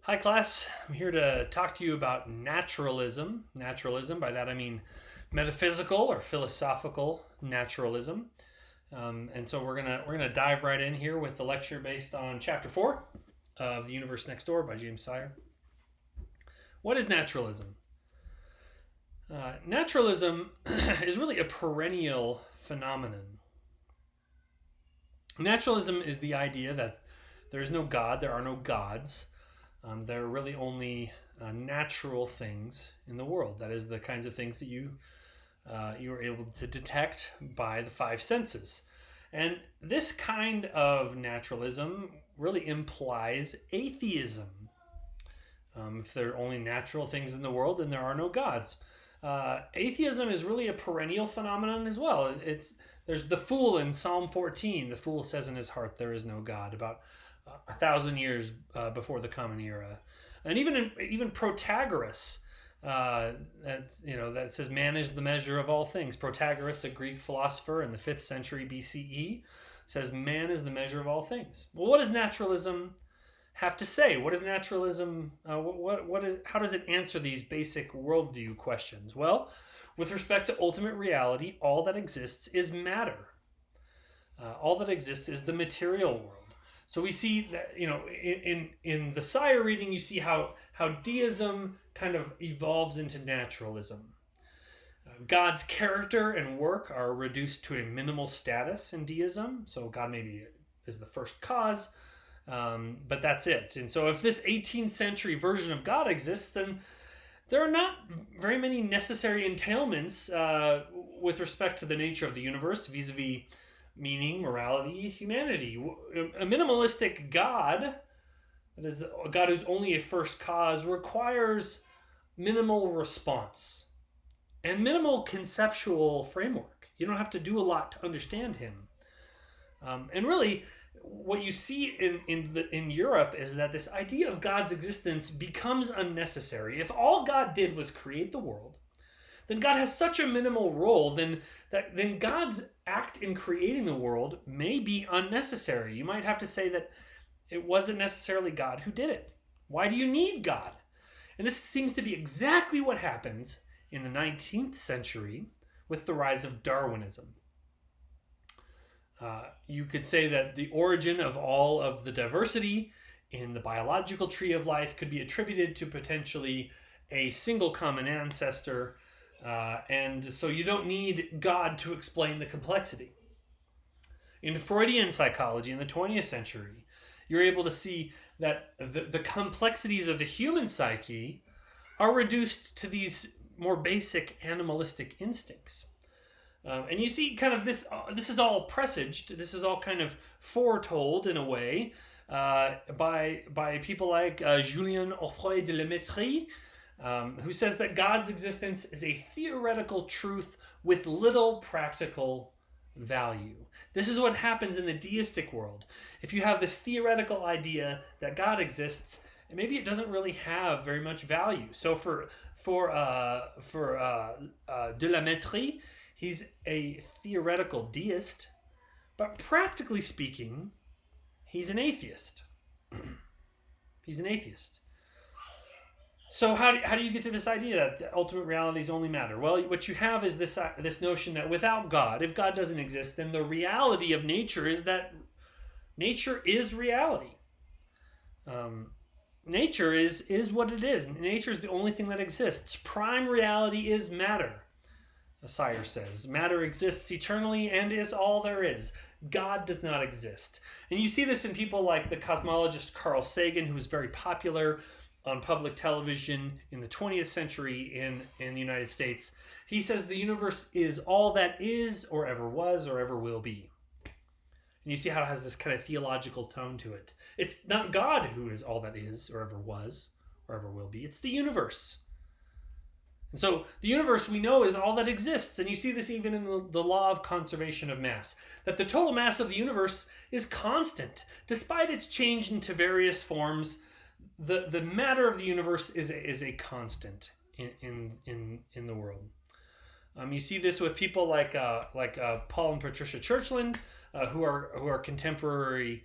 Hi, class. I'm here to talk to you about naturalism. Naturalism, by that I mean metaphysical or philosophical naturalism. And so we're gonna dive right in here with the lecture based on Chapter 4 of The Universe Next Door by James Sire. What is naturalism? Naturalism is really a perennial phenomenon. Naturalism is the idea that there is no God, there are no gods. There are really only natural things in the world. That is, the kinds of things that you are able to detect by the five senses. And this kind of naturalism really implies atheism. If there are only natural things in the world, then there are no gods. Atheism is really a perennial phenomenon as well. There's the fool in Psalm 14. The fool says in his heart, "There is no God." About 1,000 years before the Common Era, and even Protagoras, that says man is the measure of all things. Protagoras, a Greek philosopher in the 5th century BCE, says man is the measure of all things. Well, what does naturalism have to say? What is naturalism? How does it answer these basic worldview questions? Well, with respect to ultimate reality, all that exists is matter. All that exists is the material world. So we see that, in the Sire reading, you see how deism kind of evolves into naturalism. God's character and work are reduced to a minimal status in deism. So God maybe is the first cause, but that's it. And so if this 18th century version of God exists, then there are not very many necessary entailments with respect to the nature of the universe vis-a-vis meaning, morality, humanity. A minimalistic God, that is a God who's only a first cause, requires minimal response and minimal conceptual framework. You don't have to do a lot to understand him. And really, what you see in Europe is that this idea of God's existence becomes unnecessary. If all God did was create the world, then God has such a minimal role, then God's act in creating the world may be unnecessary. You might have to say that it wasn't necessarily God who did it. Why do you need God? And this seems to be exactly what happens in the 19th century with the rise of Darwinism. You could say that the origin of all of the diversity in the biological tree of life could be attributed to potentially a single common ancestor. And so you don't need God to explain the complexity. In Freudian psychology in the 20th century, you're able to see that the complexities of the human psyche are reduced to these more basic animalistic instincts. And you see kind of this is all presaged, this is all kind of foretold in a way by people like Julien Offroy de la Métrie, who says that God's existence is a theoretical truth with little practical value. This is what happens in the deistic world. If you have this theoretical idea that God exists, maybe it doesn't really have very much value. So for de la Métrie, he's a theoretical deist, but practically speaking, he's an atheist. He's an atheist. So how do you get to this idea that the ultimate realities only matter? Well, what you have is this notion that without God, if God doesn't exist, then the reality of nature is that nature is reality. Nature is what it is. Nature is the only thing that exists. Prime reality is matter, Sire says. Matter exists eternally and is all there is. God does not exist. And you see this in people like the cosmologist Carl Sagan, who was very popular on public television in the 20th century in the United States. He says the universe is all that is or ever was or ever will be. And you see how it has this kind of theological tone to it. It's not God who is all that is or ever was or ever will be. It's the universe. And so the universe we know is all that exists. And you see this even in the law of conservation of mass, that the total mass of the universe is constant. Despite its change into various forms, the matter of the universe is a constant in the world. You see this with people like Paul and Patricia Churchland, who are contemporary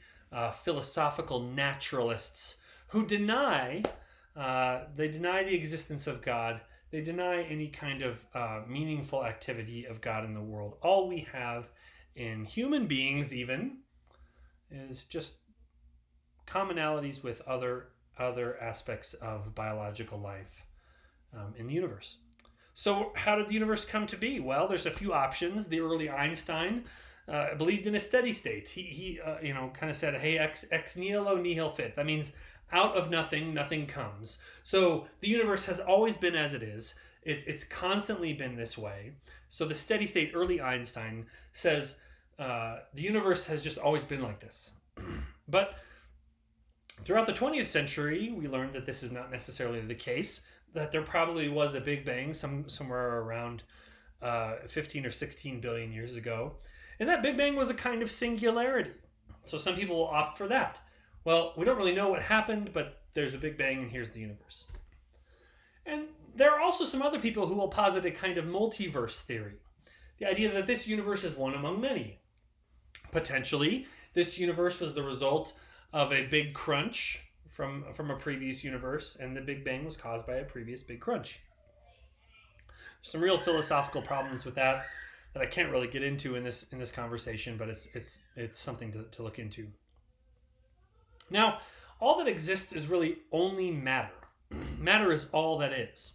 philosophical naturalists who deny the existence of God. They deny any kind of meaningful activity of God in the world. All we have in human beings, even, is just commonalities with other aspects of biological life in the universe. So how did the universe come to be? Well, there's a few options. The early Einstein believed in a steady state. He kind of said, hey, ex nihilo nihil fit. That means out of nothing, nothing comes. So the universe has always been as it is. It's constantly been this way. So the steady state, early Einstein, says the universe has just always been like this. But throughout the 20th century, we learned that this is not necessarily the case, that there probably was a Big Bang somewhere around 15 or 16 billion years ago. And that Big Bang was a kind of singularity. So some people will opt for that. Well, we don't really know what happened, but there's a Big Bang and here's the universe. And there are also some other people who will posit a kind of multiverse theory. The idea that this universe is one among many. Potentially, this universe was the result of a big crunch from a previous universe, and the Big Bang was caused by a previous big crunch. Some real philosophical problems with that I can't really get into in this conversation, but it's something to look into. Now, all that exists is really only matter. Matter is all that is.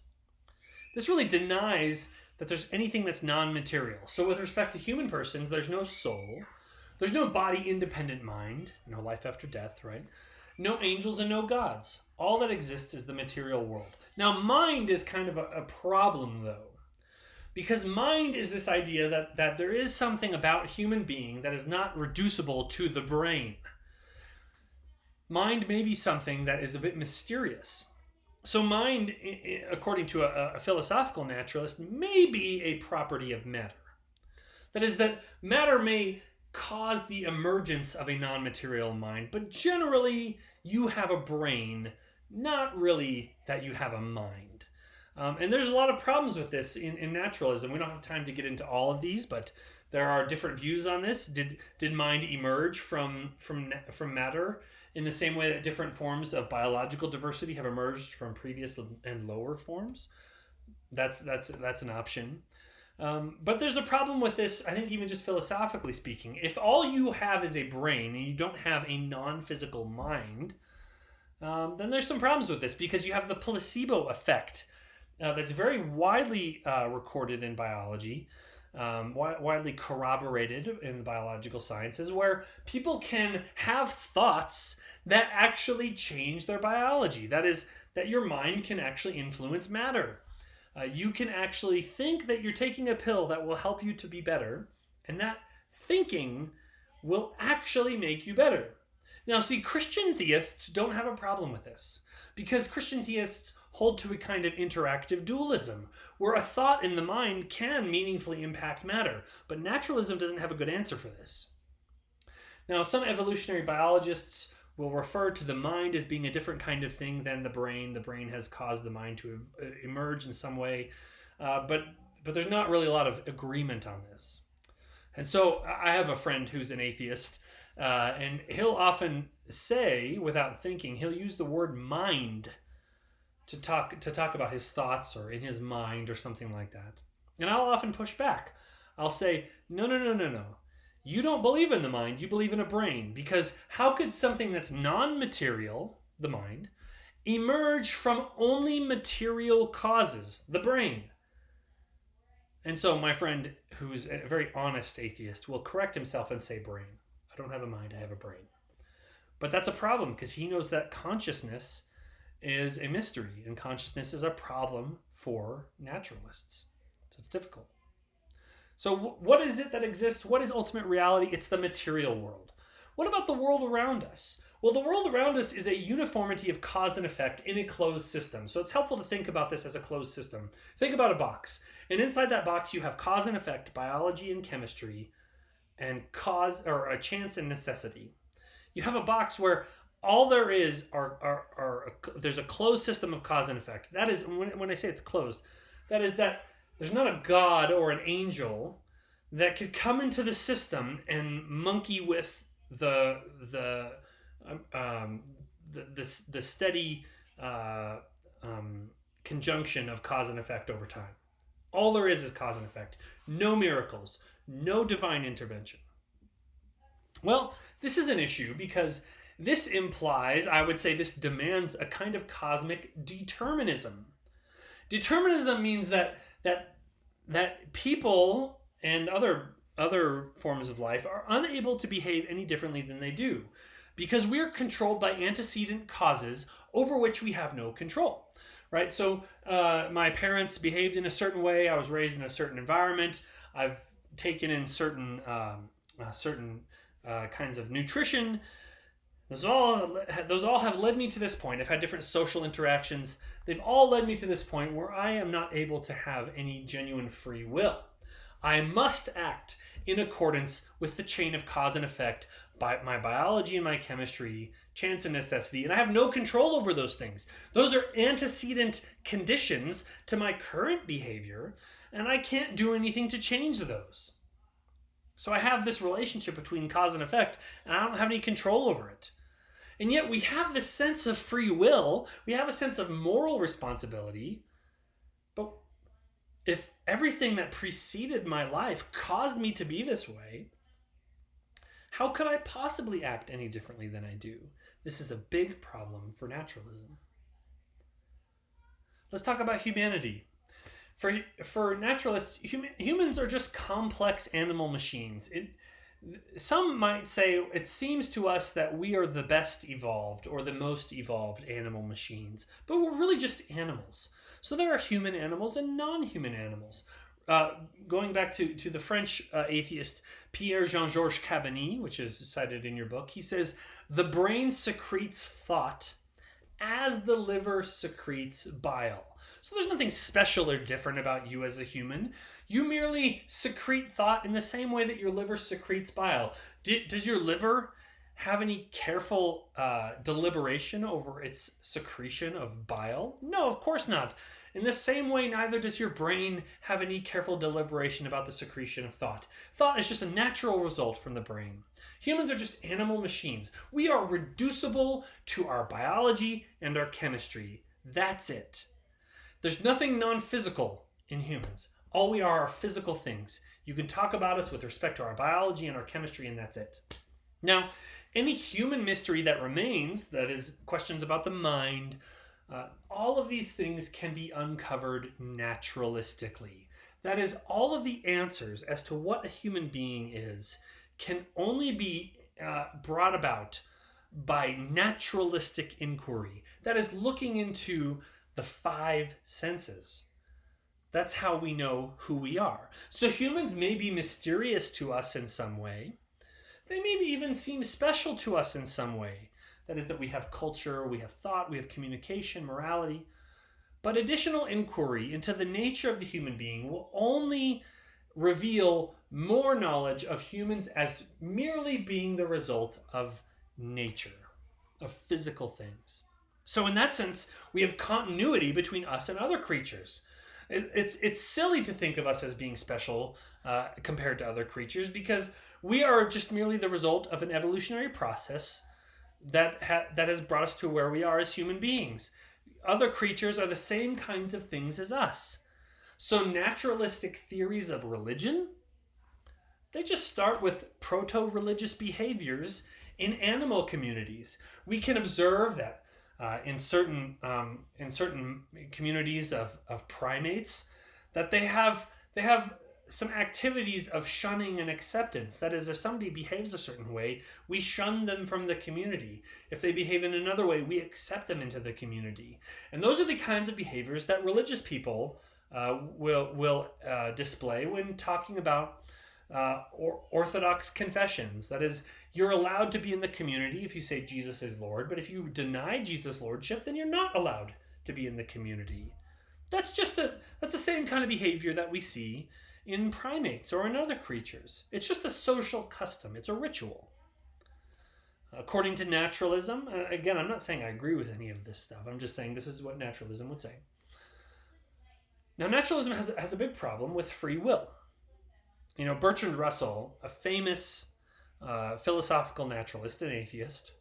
This really denies that there's anything that's non-material. So with respect to human persons, there's no soul, there's no body-independent mind, no life after death, right? No angels and no gods. All that exists is the material world. Now, mind is kind of a problem, though, because mind is this idea that there is something about human being that is not reducible to the brain. Mind may be something that is a bit mysterious. So mind, according to a philosophical naturalist, may be a property of matter. That is, that matter may cause the emergence of a non-material mind, but generally you have a brain, not really that you have a mind. And there's a lot of problems with this in naturalism. We don't have time to get into all of these, but there are different views on this. Did mind emerge from matter in the same way that different forms of biological diversity have emerged from previous and lower forms? That's an option. But there's a problem with this, I think, even just philosophically speaking. If all you have is a brain and you don't have a non-physical mind, then there's some problems with this, because you have the placebo effect that's very widely recorded in biology, widely corroborated in the biological sciences, where people can have thoughts that actually change their biology. That is, that your mind can actually influence matter. You can actually think that you're taking a pill that will help you to be better, and that thinking will actually make you better. Now, see, Christian theists don't have a problem with this, because Christian theists hold to a kind of interactive dualism, where a thought in the mind can meaningfully impact matter, but naturalism doesn't have a good answer for this. Now, some evolutionary biologists will refer to the mind as being a different kind of thing than the brain. The brain has caused the mind to emerge in some way, but there's not really a lot of agreement on this. And so I have a friend who's an atheist, and he'll often say, without thinking, he'll use the word mind to talk about his thoughts or in his mind or something like that. And I'll often push back. I'll say, no. You don't believe in the mind, you believe in a brain. Because how could something that's non-material, the mind, emerge from only material causes, the brain? And so my friend, who's a very honest atheist, will correct himself and say brain. I don't have a mind, I have a brain. But that's a problem, because he knows that consciousness is a mystery, and consciousness is a problem for naturalists. So it's difficult. So what is it that exists? What is ultimate reality? It's the material world. What about the world around us? Well, the world around us is a uniformity of cause and effect in a closed system. So it's helpful to think about this as a closed system. Think about a box. And inside that box, you have cause and effect, biology and chemistry, and cause, or a chance and necessity. You have a box where all there is there's a closed system of cause and effect. That is, when I say it's closed, that is that there's not a god or an angel that could come into the system and monkey with the the steady conjunction of cause and effect over time. All there is cause and effect. No miracles, no divine intervention. Well, this is an issue because this implies, I would say, this demands a kind of cosmic determinism. Determinism means that people and other forms of life are unable to behave any differently than they do because we're controlled by antecedent causes over which we have no control, right? So my parents behaved in a certain way. I was raised in a certain environment. I've taken in certain kinds of nutrition. Those all have led me to this point. I've had different social interactions. They've all led me to this point where I am not able to have any genuine free will. I must act in accordance with the chain of cause and effect by my biology and my chemistry, chance and necessity, and I have no control over those things. Those are antecedent conditions to my current behavior, and I can't do anything to change those. So I have this relationship between cause and effect, and I don't have any control over it. And yet we have this sense of free will, we have a sense of moral responsibility, but if everything that preceded my life caused me to be this way, how could I possibly act any differently than I do? This is a big problem for naturalism. Let's talk about humanity. For naturalists, humans are just complex animal machines. Some might say it seems to us that we are the best evolved or the most evolved animal machines, but we're really just animals. So there are human animals and non-human animals. Going back to the French atheist Pierre Jean-Georges Cabanis, which is cited in your book, he says, the brain secretes thought as the liver secretes bile. So there's nothing special or different about you as a human. You merely secrete thought in the same way that your liver secretes bile. Does your liver have any careful deliberation over its secretion of bile? No, of course not. In the same way, neither does your brain have any careful deliberation about the secretion of thought. Thought is just a natural result from the brain. Humans are just animal machines. We are reducible to our biology and our chemistry. That's it. There's nothing non-physical in humans. All we are physical things. You can talk about us with respect to our biology and our chemistry, and that's it. Now, any human mystery that remains, that is questions about the mind, all of these things can be uncovered naturalistically. That is, all of the answers as to what a human being is can only be brought about by naturalistic inquiry. That is, looking into the five senses. That's how we know who we are. So humans may be mysterious to us in some way. They maybe even seem special to us in some way. That is, that we have culture, we have thought, we have communication, morality. But additional inquiry into the nature of the human being will only reveal more knowledge of humans as merely being the result of nature, of physical things. So in that sense, we have continuity between us and other creatures. It's silly to think of us as being special compared to other creatures because we are just merely the result of an evolutionary process that has brought us to where we are as human beings. Other creatures are the same kinds of things as us. So naturalistic theories of religion, they just start with proto-religious behaviors in animal communities. We can observe that in certain communities of primates, that they have some activities of shunning and acceptance. That is, if somebody behaves a certain way, we shun them from the community. If they behave in another way, we accept them into the community. And those are the kinds of behaviors that religious people will display when talking about orthodox confessions. That is, you're allowed to be in the community if you say Jesus is Lord, but if you deny Jesus' lordship, then you're not allowed to be in the community. That's the same kind of behavior that we see in primates or in other creatures. It's just a social custom. It's a ritual. According to naturalism, again, I'm not saying I agree with any of this stuff. I'm just saying this is what naturalism would say. Now, naturalism has a big problem with free will. You know, Bertrand Russell, a famous philosophical naturalist and atheist,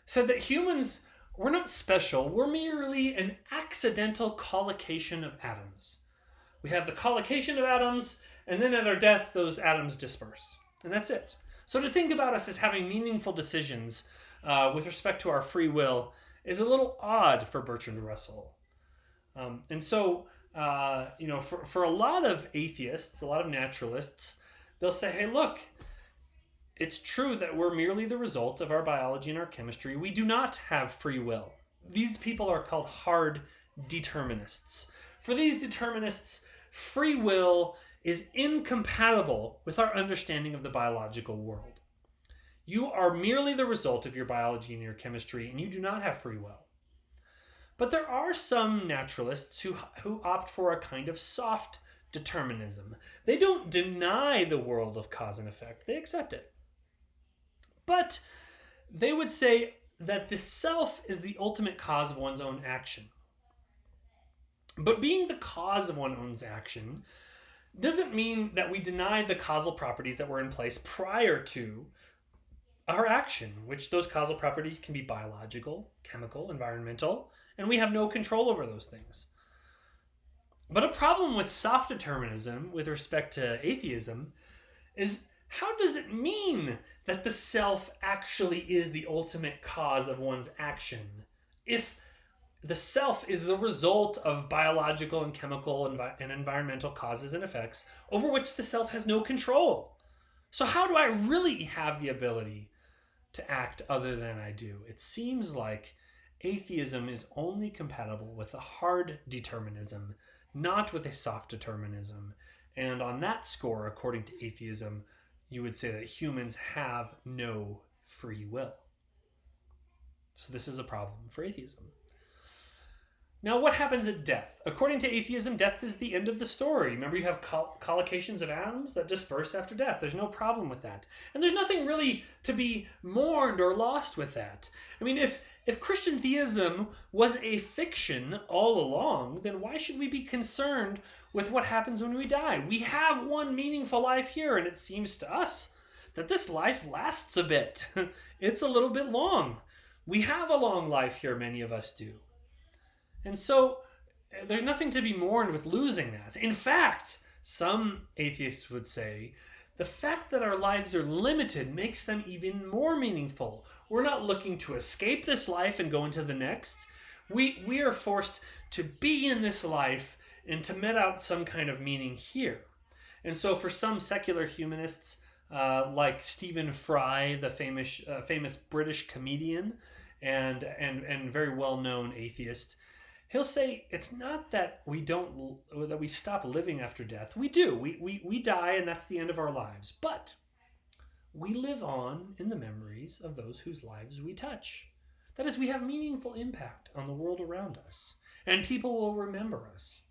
said that humans We're not special. We're merely an accidental collocation of atoms. We have the collocation of atoms, and then at our death, those atoms disperse. And that's it. So to think about us as having meaningful decisions with respect to our free will is a little odd for Bertrand Russell. And so, for a lot of atheists, a lot of naturalists, they'll say, hey, look, it's true that we're merely the result of our biology and our chemistry. We do not have free will. These people are called hard determinists. For these determinists, free will is incompatible with our understanding of the biological world. You are merely the result of your biology and your chemistry, and you do not have free will. But there are some naturalists who opt for a kind of soft determinism. They don't deny the world of cause and effect. They accept it. But they would say that the self is the ultimate cause of one's own action. But being the cause of one's own action doesn't mean that we deny the causal properties that were in place prior to our action, which those causal properties can be biological, chemical, environmental, and we have no control over those things. But a problem with soft determinism with respect to atheism is, how does it mean that the self actually is the ultimate cause of one's action if the self is the result of biological and chemical and environmental causes and effects over which the self has no control? So how do I really have the ability to act other than I do? It seems like atheism is only compatible with a hard determinism, not with a soft determinism. And on that score, according to atheism, you would say that humans have no free will. So this is a problem for atheism. Now, what happens at death? According to atheism, death is the end of the story. Remember, you have collocations of atoms that disperse after death. There's no problem with that. And there's nothing really to be mourned or lost with that. I mean, if Christian theism was a fiction all along, then why should we be concerned with what happens when we die? We have one meaningful life here, and it seems to us that this life lasts a bit. It's a little bit long. We have a long life here, many of us do. And so there's nothing to be mourned with losing that. In fact, some atheists would say the fact that our lives are limited makes them even more meaningful. We're not looking to escape this life and go into the next. We are forced to be in this life and to met out some kind of meaning here. And so for some secular humanists, like Stephen Fry, the famous British comedian and very well-known atheist, he'll say it's not that we stop living after death. We do. We die, and that's the end of our lives. But we live on in the memories of those whose lives we touch. That is, we have meaningful impact on the world around us, and people will remember us.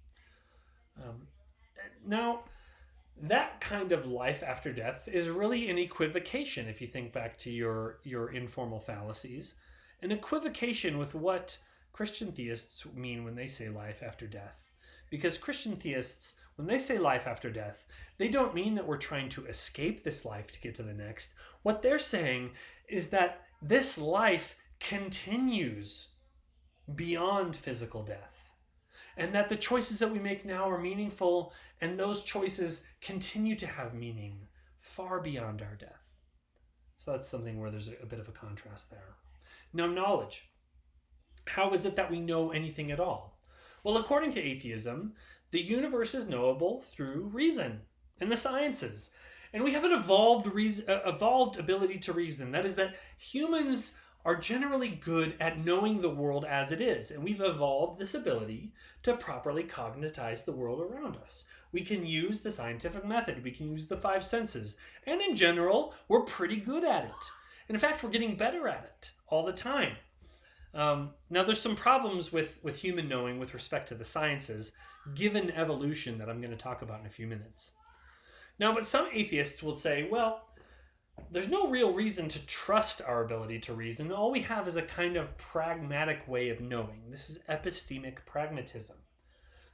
Now, that kind of life after death is really an equivocation, if you think back to your informal fallacies, an equivocation with what Christian theists mean when they say life after death. Because Christian theists, when they say life after death, they don't mean that we're trying to escape this life to get to the next. What they're saying is that this life continues beyond physical death, and that the choices that we make now are meaningful, and those choices continue to have meaning far beyond our death. So that's something where there's a bit of a contrast there. Now, knowledge. How is it that we know anything at all? Well, according to atheism, the universe is knowable through reason and the sciences. And we have an evolved ability to reason. That is, that humans are generally good at knowing the world as it is. And we've evolved this ability to properly cognitize the world around us. We can use the scientific method. We can use the five senses. And in general, we're pretty good at it. And in fact, we're getting better at it all the time. Now, there's some problems with human knowing with respect to the sciences, given evolution, that I'm going to talk about in a few minutes. Now, but some atheists will say, well, there's no real reason to trust our ability to reason. All we have is a kind of pragmatic way of knowing. This is epistemic pragmatism.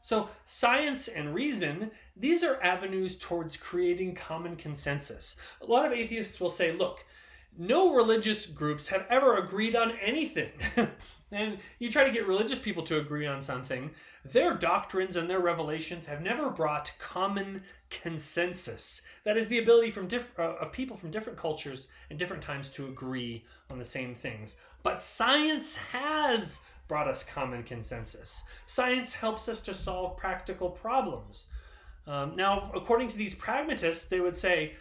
So science and reason, these are avenues towards creating common consensus. A lot of atheists will say, look, no religious groups have ever agreed on anything. And you try to get religious people to agree on something, their doctrines and their revelations have never brought common consensus. That is the ability of people from different cultures and different times to agree on the same things. But science has brought us common consensus. Science helps us to solve practical problems. Now, according to these pragmatists, they would say,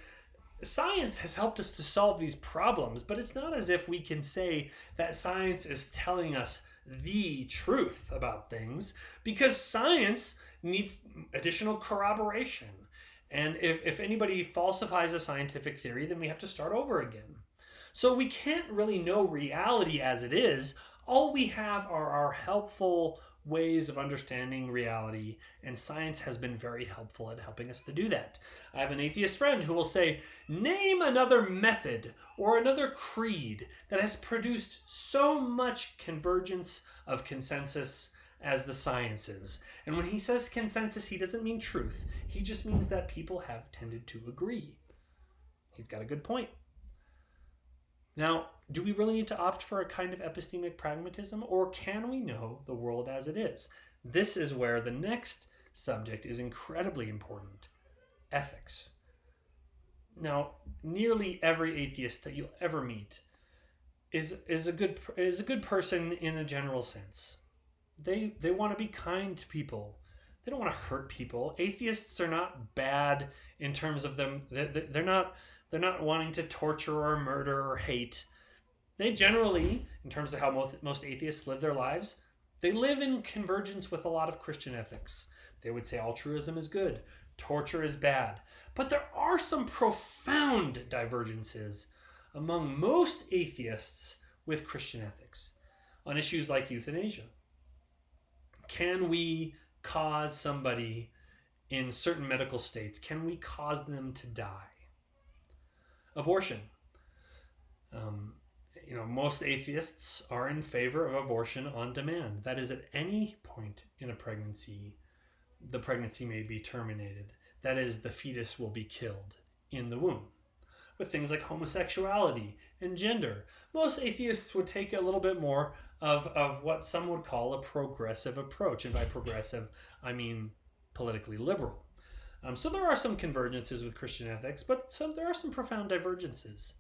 science has helped us to solve these problems, but it's not as if we can say that science is telling us the truth about things, because science needs additional corroboration. And if anybody falsifies a scientific theory, then we have to start over again. So we can't really know reality as it is. All we have are our helpful ways of understanding reality, and science has been very helpful at helping us to do that. I have an atheist friend who will say, name another method or another creed that has produced so much convergence of consensus as the sciences. And when he says consensus, he doesn't mean truth. He just means that people have tended to agree. He's got a good point. Now, do we really need to opt for a kind of epistemic pragmatism, or can we know the world as it is? This is where the next subject is incredibly important: ethics. Now, nearly every atheist that you'll ever meet is a good person in a general sense. They want to be kind to people. They don't want to hurt people. Atheists are not bad in terms of them. They're not wanting to torture or murder or hate. They generally, in terms of how most atheists live their lives, they live in convergence with a lot of Christian ethics. They would say altruism is good, torture is bad. But there are some profound divergences among most atheists with Christian ethics on issues like euthanasia. Can we cause somebody in certain medical states, can we cause them to die? Abortion. Most atheists are in favor of abortion on demand. That is, at any point in a pregnancy, the pregnancy may be terminated. That is, the fetus will be killed in the womb. With things like homosexuality and gender, most atheists would take a little bit more of what some would call a progressive approach. And by progressive, I mean politically liberal. So there are some convergences with Christian ethics, but there are some profound divergences.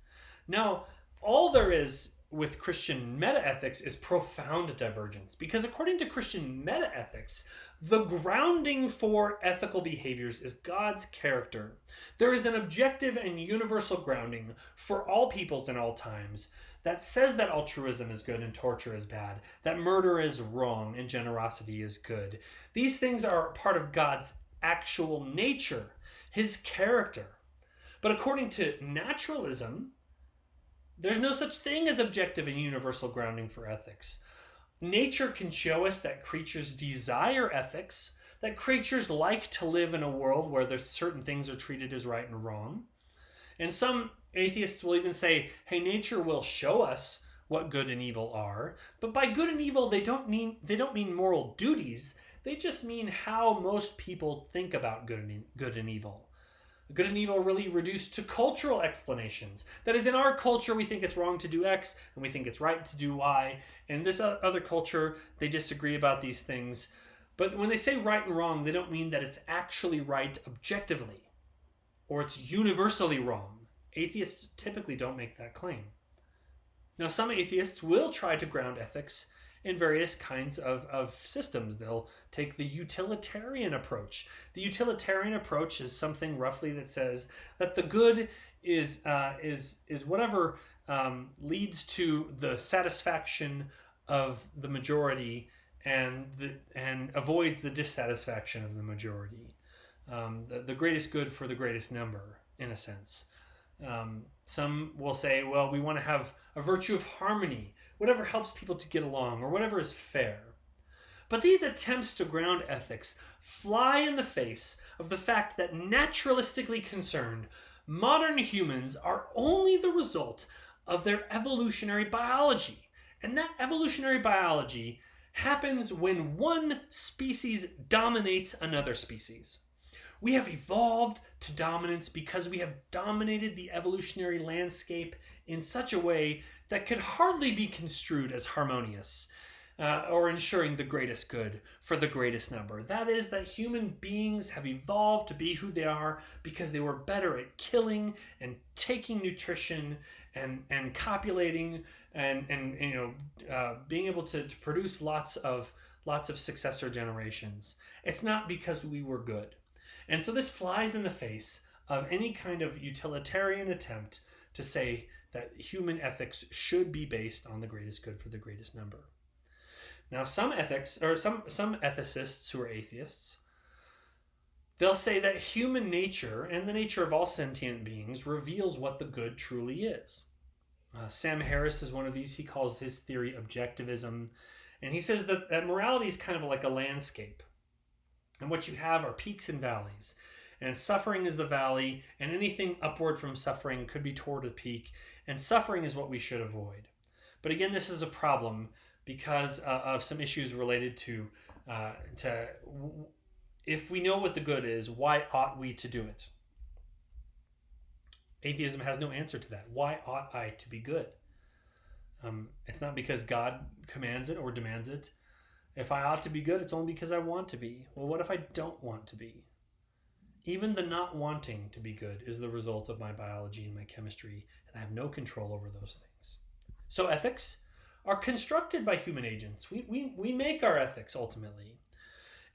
Now, all there is with Christian metaethics is profound divergence, because according to Christian metaethics, the grounding for ethical behaviors is God's character. There is an objective and universal grounding for all peoples in all times that says that altruism is good and torture is bad, that murder is wrong and generosity is good. These things are part of God's actual nature, his character. But according to naturalism, there's no such thing as objective and universal grounding for ethics. Nature can show us that creatures desire ethics, that creatures like to live in a world where there's certain things are treated as right and wrong. And some atheists will even say, hey, nature will show us what good and evil are. But by good and evil, they don't mean moral duties. They just mean how most people think about good and evil. Good and evil are really reduced to cultural explanations. That is, in our culture, we think it's wrong to do X, and we think it's right to do Y. In this other culture, they disagree about these things. But when they say right and wrong, they don't mean that it's actually right objectively, or it's universally wrong. Atheists typically don't make that claim. Now, some atheists will try to ground ethics in various kinds of systems. They'll take the utilitarian approach. The utilitarian approach is something roughly that says that the good is whatever leads to the satisfaction of the majority and avoids the dissatisfaction of the majority. The greatest good for the greatest number, in a sense. Some will say, well, we want to have a virtue of harmony, whatever helps people to get along, or whatever is fair. But these attempts to ground ethics fly in the face of the fact that naturalistically concerned, modern humans are only the result of their evolutionary biology. And that evolutionary biology happens when one species dominates another species. We have evolved to dominance because we have dominated the evolutionary landscape in such a way that could hardly be construed as harmonious. or ensuring the greatest good for the greatest number. That is, that human beings have evolved to be who they are because they were better at killing and taking nutrition and copulating and being able to produce lots of successor generations. It's not because we were good. And so this flies in the face of any kind of utilitarian attempt to say that human ethics should be based on the greatest good for the greatest number. Now, some ethicists who are atheists, they'll say that human nature and the nature of all sentient beings reveals what the good truly is. Sam Harris is one of these. He calls his theory objectivism. And he says that morality is kind of like a landscape. And what you have are peaks and valleys. And suffering is the valley, and anything upward from suffering could be toward a peak. And suffering is what we should avoid. But again, this is a problem because of some issues related to if we know what the good is, why ought we to do it? Atheism has no answer to that. Why ought I to be good? It's not because God commands it or demands it. If I ought to be good, it's only because I want to be. Well, what if I don't want to be? Even the not wanting to be good is the result of my biology and my chemistry, and I have no control over those things. So ethics are constructed by human agents. We make our ethics ultimately.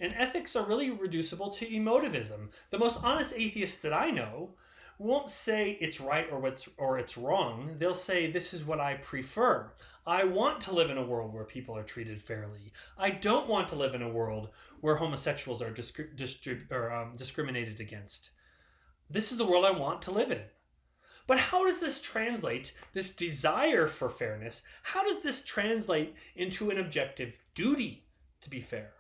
And ethics are really reducible to emotivism. The most honest atheists that I know won't say it's right or it's wrong. They'll say, this is what I prefer. I want to live in a world where people are treated fairly. I don't want to live in a world where homosexuals are discriminated against. This is the world I want to live in. But how does this translate, this desire for fairness, how does this translate into an objective duty to be fair?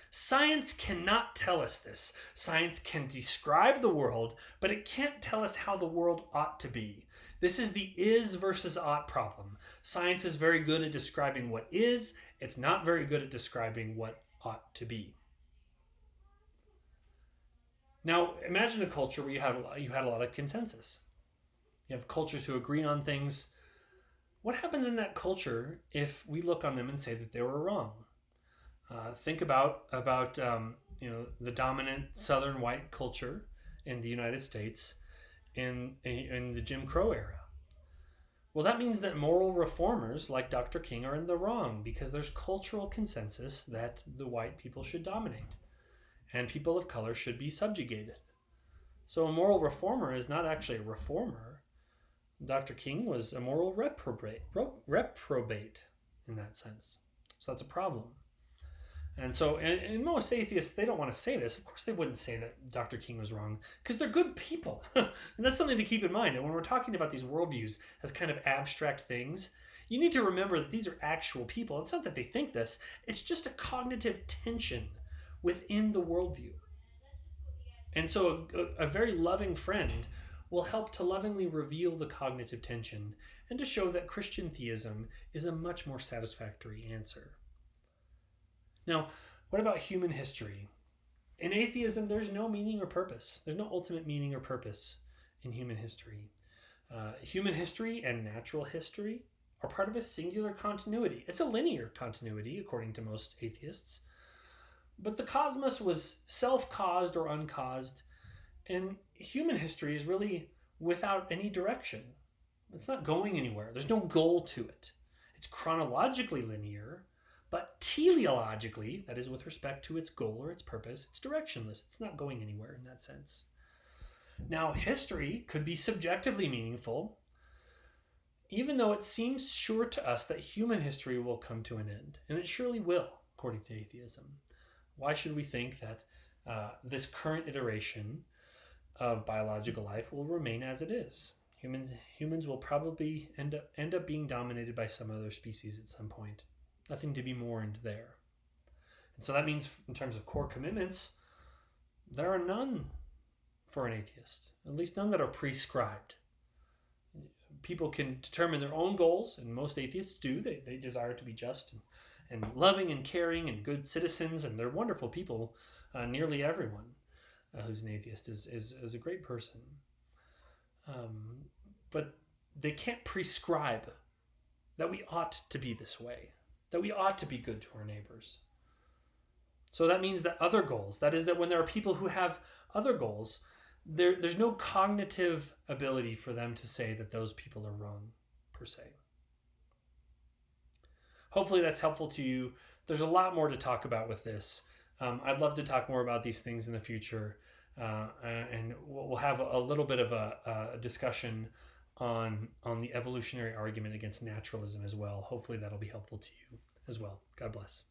Science cannot tell us this. Science can describe the world, but it can't tell us how the world ought to be. This is the is versus ought problem. Science is very good at describing what is. It's not very good at describing what ought to be. Now, imagine a culture where you had a lot of consensus. You have cultures who agree on things. What happens in that culture if we look on them and say that they were wrong? Think about the dominant Southern white culture in the United States in the Jim Crow era. Well, that means that moral reformers like Dr. King are in the wrong because there's cultural consensus that the white people should dominate and people of color should be subjugated. So a moral reformer is not actually a reformer. Dr. King was a moral reprobate in that sense. So that's a problem. And so, and most atheists, they don't want to say this. Of course, they wouldn't say that Dr. King was wrong because they're good people. And that's something to keep in mind. And when we're talking about these worldviews as kind of abstract things, you need to remember that these are actual people. It's not that they think this. It's just a cognitive tension within the worldview. And so a very loving friend will help to lovingly reveal the cognitive tension and to show that Christian theism is a much more satisfactory answer. Now, what about human history? In atheism, there's no meaning or purpose. There's no ultimate meaning or purpose in human history. Human history and natural history are part of a singular continuity. It's a linear continuity, according to most atheists. But the cosmos was self-caused or uncaused, and human history is really without any direction. It's not going anywhere. There's no goal to it. It's chronologically linear, but teleologically, that is with respect to its goal or its purpose, it's directionless. It's not going anywhere in that sense. Now, history could be subjectively meaningful, even though it seems sure to us that human history will come to an end. And it surely will, according to atheism. Why should we think that this current iteration of biological life will remain as it is? Humans will probably end up being dominated by some other species at some point. Nothing to be mourned there. And so that means in terms of core commitments, there are none for an atheist, at least none that are prescribed. People can determine their own goals, and most atheists do. They desire to be just and loving and caring and good citizens, and they're wonderful people. Nearly everyone who's an atheist is a great person. But they can't prescribe that we ought to be this way. that we ought to be good to our neighbors. So that means that other goals, that is, that when there are people who have other goals, there's no cognitive ability for them to say that those people are wrong, per se. Hopefully that's helpful to you. There's a lot more to talk about with this. I'd love to talk more about these things in the future. And we'll have a little bit of a discussion on the evolutionary argument against naturalism as well. Hopefully that'll be helpful to you as well. God bless.